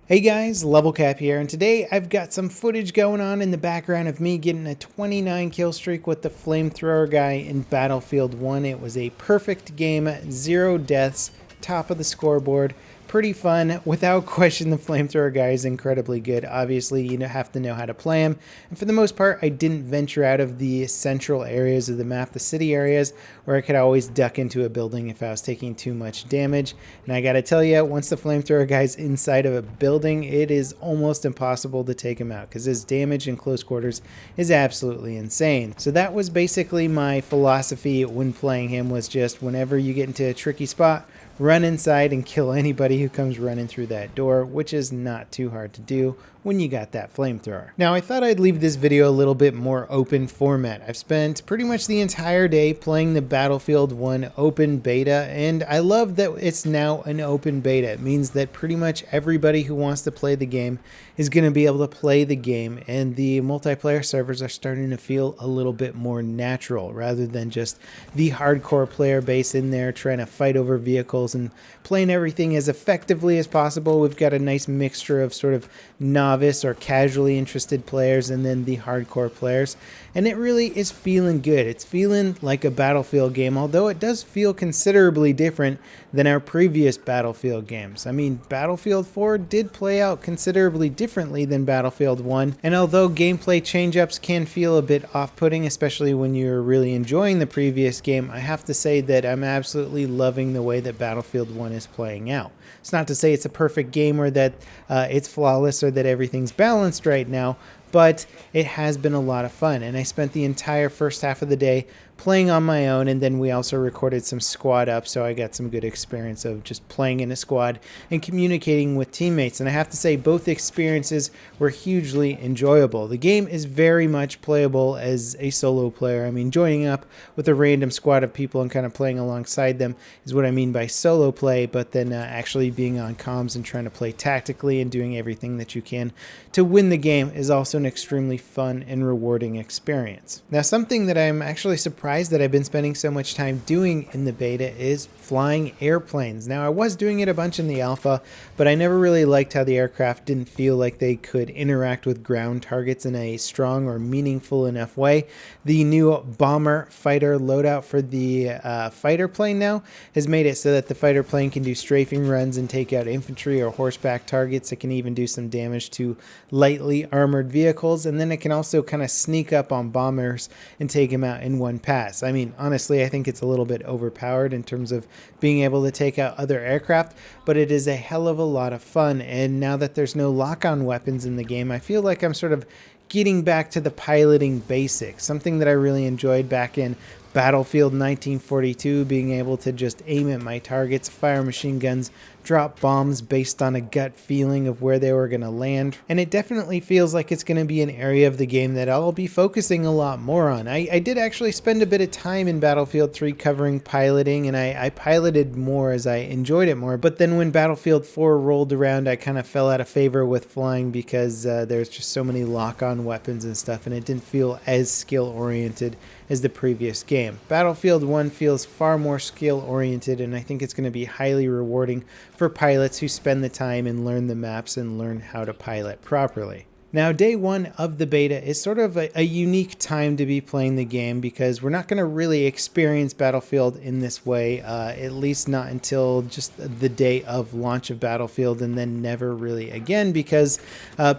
Hey guys, Level Cap here, and today I've got some footage going on in the background of me getting a 29 kill streak with the Flamethrower guy in Battlefield 1. It was a perfect game, 0 deaths, top of the scoreboard. Pretty fun. Without question, the Flamethrower guy is incredibly good. Obviously, you have to know how to play him. And for the most part, I didn't venture out of the central areas of the map, the city areas, where I could always duck into a building if I was taking too much damage. And I gotta tell you, once the Flamethrower guy's inside of a building, it is almost impossible to take him out because his damage in close quarters is absolutely insane. So that was basically my philosophy when playing him, was just whenever you get into a tricky spot, run inside and kill anybody who comes running through that door, which is not too hard to do when you got that flamethrower. Now, I thought I'd leave this video a little bit more open format. I've spent pretty much the entire day playing the Battlefield 1 open beta, and I love that it's now an open beta. It means that pretty much everybody who wants to play the game is going to be able to play the game, and the multiplayer servers are starting to feel a little bit more natural rather than just the hardcore player base in there trying to fight over vehicles and playing everything as effectively as possible. We've got a nice mixture of sort of novice or casually interested players and then the hardcore players, and it really is feeling good. It's feeling like a Battlefield game, although it does feel considerably different than our previous Battlefield games. I mean, Battlefield 4 did play out considerably differently than Battlefield 1, and although gameplay change-ups can feel a bit off-putting, especially when you're really enjoying the previous game, I have to say that I'm absolutely loving the way that Battlefield 1 is playing out. It's not to say it's a perfect game or that it's flawless or that everything's balanced right now, but it has been a lot of fun, and I spent the entire first half of the day playing on my own, and then we also recorded some squad up, so I got some good experience of just playing in a squad and communicating with teammates. And I have to say, both experiences were hugely enjoyable. The game is very much playable as a solo player. I mean, joining up with a random squad of people and kind of playing alongside them is what I mean by solo play, but then actually being on comms and trying to play tactically and doing everything that you can to win the game is also an extremely fun and rewarding experience. Now, something that I'm actually surprised that I've been spending so much time doing in the beta is flying airplanes. Now, I was doing it a bunch in the alpha, but I never really liked how the aircraft didn't feel like they could interact with ground targets in a strong or meaningful enough way. The new bomber fighter loadout for the fighter plane now has made it so that the fighter plane can do strafing runs and take out infantry or horseback targets. It can even do some damage to lightly armored vehicles, and then it can also kind of sneak up on bombers and take them out in one pass. I mean, honestly, I think it's a little bit overpowered in terms of being able to take out other aircraft, but it is a hell of a lot of fun. And now that there's no lock-on weapons in the game, I feel like I'm sort of getting back to the piloting basics, something that I really enjoyed back in Battlefield 1942, being able to just aim at my targets, fire machine guns, drop bombs based on a gut feeling of where they were going to land. And it definitely feels like it's going to be an area of the game that I'll be focusing a lot more on. I did actually spend a bit of time in Battlefield 3 covering piloting, and I piloted more as I enjoyed it more. But then when Battlefield 4 rolled around, I kind of fell out of favor with flying because there's just so many lock-on weapons and stuff, and it didn't feel as skill-oriented as the previous game. Battlefield 1 feels far more skill-oriented, and I think it's going to be highly rewarding for pilots who spend the time and learn the maps and learn how to pilot properly. Now, day one of the beta is sort of a unique time to be playing the game because we're not going to really experience Battlefield in this way, at least not until just the day of launch of Battlefield, and then never really again, because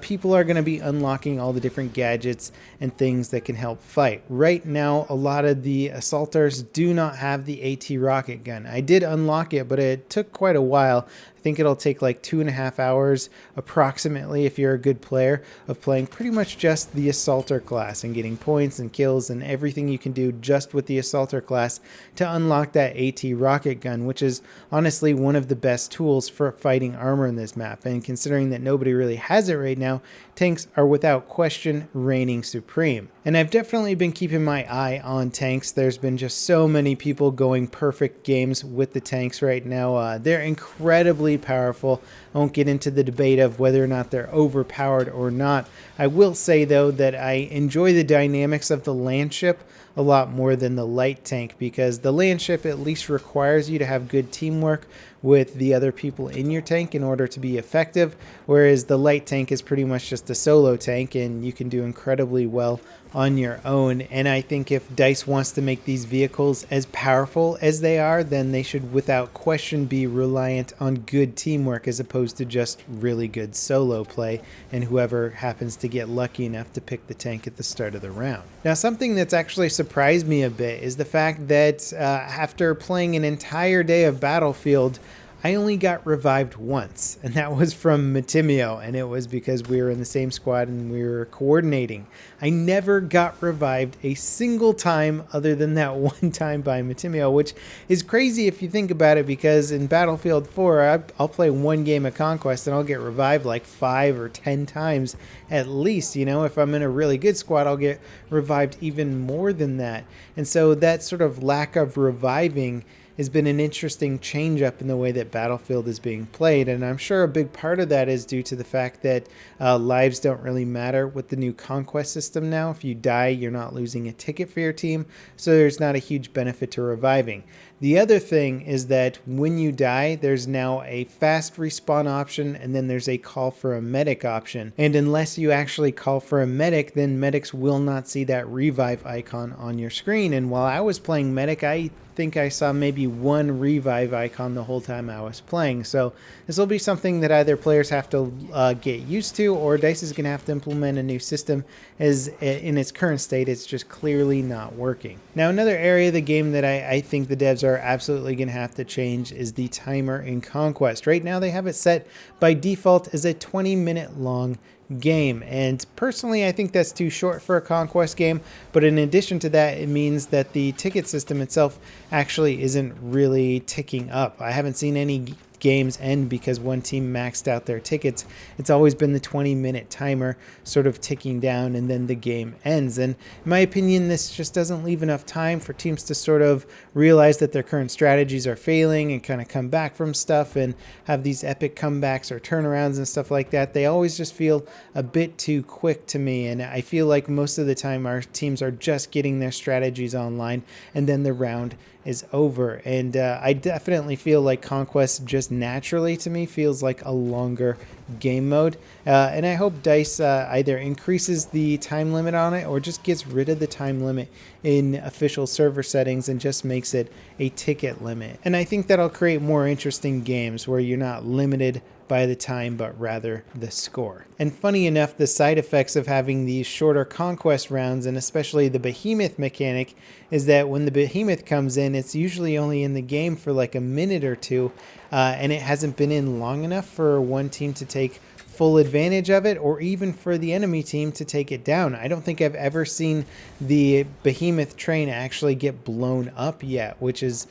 people are going to be unlocking all the different gadgets and things that can help fight. Right now, a lot of the assaulters do not have the AT rocket gun. I did unlock it, but it took quite a while. I think it'll take like 2.5 hours approximately, if you're a good player, of playing pretty much just the assaulter class and getting points and kills and everything you can do just with the assaulter class to unlock that AT rocket gun, which is honestly one of the best tools for fighting armor in this map. And considering that nobody really has it right now, tanks are without question reigning supreme. And I've definitely been keeping my eye on tanks. There's been just so many people going perfect games with the tanks right now. They're incredibly powerful. I won't get into the debate of whether or not they're overpowered or not. I will say, though, that I enjoy the dynamics of the land ship a lot more than the light tank, because the land ship at least requires you to have good teamwork with the other people in your tank in order to be effective, whereas the light tank is pretty much just a solo tank and you can do incredibly well on your own. And I think if DICE wants to make these vehicles as powerful as they are, then they should without question be reliant on good teamwork as opposed to just really good solo play and whoever happens to get lucky enough to pick the tank at the start of the round. Now, something that's actually surprised me a bit is the fact that after playing an entire day of Battlefield, I only got revived once, and that was from Matimio, and it was because we were in the same squad and we were coordinating. I never got revived a single time other than that one time by Matimio, which is crazy if you think about it, because in Battlefield 4, I'll play one game of Conquest and I'll get revived like 5 or 10 times at least. You know, if I'm in a really good squad, I'll get revived even more than that. And so that sort of lack of reviving has been an interesting change up in the way that Battlefield is being played. And I'm sure a big part of that is due to the fact that lives don't really matter with the new Conquest system now. If you die, you're not losing a ticket for your team, so there's not a huge benefit to reviving. The other thing is that when you die, there's now a fast respawn option, and then there's a call for a medic option. And unless you actually call for a medic, then medics will not see that revive icon on your screen. And while I was playing medic, I think I saw maybe one revive icon the whole time I was playing. So this will be something that either players have to get used to, or DICE is going to have to implement a new system, as in its current state it's just clearly not working. Now, another area of the game that I think the devs are absolutely going to have to change is the timer in Conquest. Right now they have it set by default as a 20-minute long game, and personally I think that's too short for a Conquest game. But in addition to that, it means that the ticket system itself actually isn't really ticking up. I haven't seen any games end because one team maxed out their tickets. It's always been the 20-minute timer sort of ticking down, and then the game ends. And in my opinion, this just doesn't leave enough time for teams to sort of realize that their current strategies are failing and kind of come back from stuff and have these epic comebacks or turnarounds and stuff like that. They always just feel a bit too quick to me, and I feel like most of the time our teams are just getting their strategies online and then the round is over. And I definitely feel like Conquest just naturally to me feels like a longer game mode, and I hope DICE either increases the time limit on it or just gets rid of the time limit in official server settings and just makes it a ticket limit. And I think that'll create more interesting games where you're not limited by the time, but rather the score. And funny enough, the side effects of having these shorter Conquest rounds, and especially the behemoth mechanic, is that when the behemoth comes in, it's usually only in the game for like a minute or two, and it hasn't been in long enough for one team to take full advantage of it, or even for the enemy team to take it down. I don't think I've ever seen the behemoth train actually get blown up yet, which is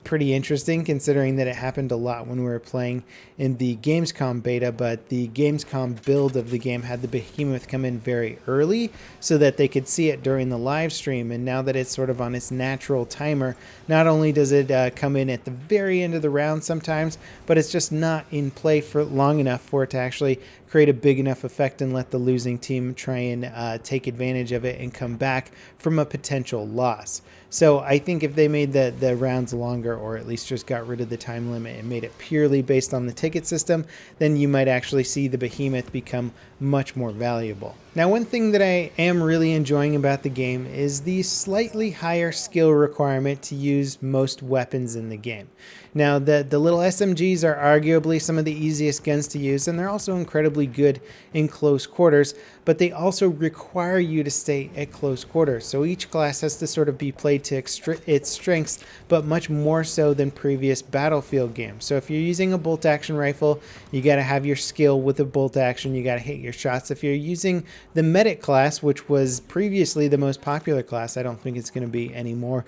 pretty interesting considering that it happened a lot when we were playing in the Gamescom beta. But the Gamescom build of the game had the behemoth come in very early so that they could see it during the live stream, and now that it's sort of on its natural timer, not only does it come in at the very end of the round sometimes, but it's just not in play for long enough for it to actually create a big enough effect and let the losing team try and take advantage of it and come back from a potential loss. So I think if they made the rounds longer, or at least just got rid of the time limit and made it purely based on the ticket system, then you might actually see the behemoth become much more valuable. Now, one thing that I am really enjoying about the game is the slightly higher skill requirement to use most weapons in the game. Now, the little SMGs are arguably some of the easiest guns to use, and they're also incredibly good in close quarters, but they also require you to stay at close quarters. So each class has to sort of be played to its strengths, but much more so than previous Battlefield games. So if you're using a bolt action rifle, you got to have your skill with the bolt action, you got to hit your shots. If you're using the medic class, which was previously the most popular class, I don't think it's going to be anymore,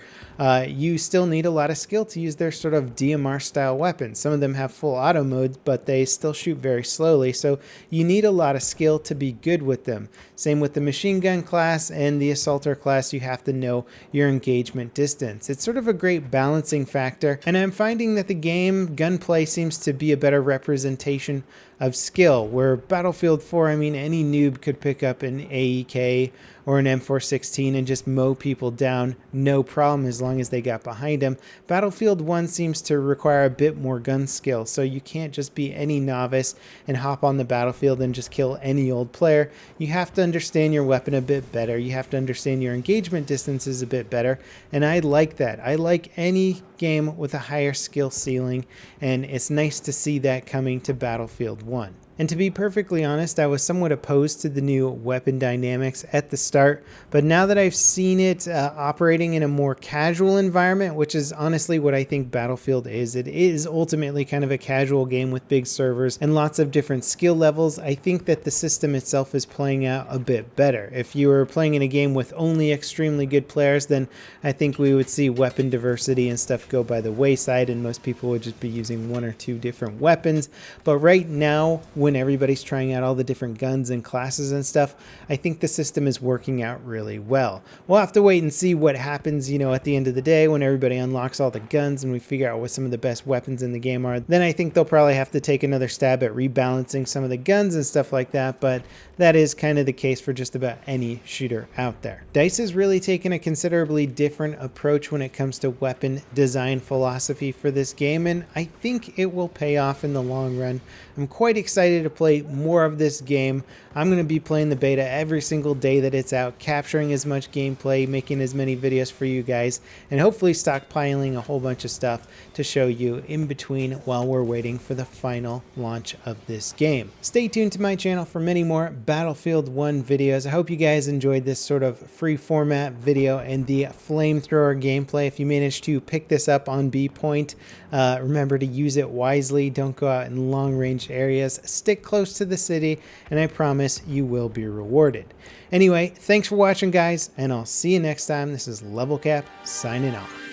you still need a lot of skill to use their sort of DMR style weapons. Some of them have full auto modes, but they still shoot very slowly. early, so you need a lot of skill to be good with them. Same with the machine gun class and the assaulter class, you have to know your engagement distance. It's sort of a great balancing factor, and I'm finding that the game gunplay seems to be a better representation of skill, where Battlefield 4, I mean, any noob could pick up an AEK or an M416 and just mow people down, no problem, as long as they got behind them. Battlefield 1 seems to require a bit more gun skill, so you can't just be any novice and hop on the battlefield and just kill any old player. You have to understand your weapon a bit better, you have to understand your engagement distances a bit better, and I like that. I like any game with a higher skill ceiling, and it's nice to see that coming to Battlefield 1. And to be perfectly honest, I was somewhat opposed to the new weapon dynamics at the start, but now that I've seen it operating in a more casual environment, which is honestly what I think Battlefield is, it is ultimately kind of a casual game with big servers and lots of different skill levels. I think that the system itself is playing out a bit better. If you were playing in a game with only extremely good players, then I think we would see weapon diversity and stuff go by the wayside, and most people would just be using one or two different weapons. But right now, when everybody's trying out all the different guns and classes and stuff, I think the system is working out really well. We'll have to wait and see what happens, you know, at the end of the day when everybody unlocks all the guns and we figure out what some of the best weapons in the game are. Then I think they'll probably have to take another stab at rebalancing some of the guns and stuff like that, but that is kind of the case for just about any shooter out there. DICE has really taken a considerably different approach when it comes to weapon design philosophy for this game, and I think it will pay off in the long run. I'm quite excited to play more of this game. I'm going to be playing the beta every single day that it's out, capturing as much gameplay, making as many videos for you guys, and hopefully stockpiling a whole bunch of stuff to show you in between while we're waiting for the final launch of this game. Stay tuned to my channel for many more Battlefield 1 videos. I hope you guys enjoyed this sort of free format video and the Flamethrower gameplay. If you managed to pick this up on B point, remember to use it wisely. Don't go out in long range areas. Stick close to the city, and I promise you will be rewarded. Anyway, thanks for watching, guys, and I'll see you next time. This is Level Cap signing off.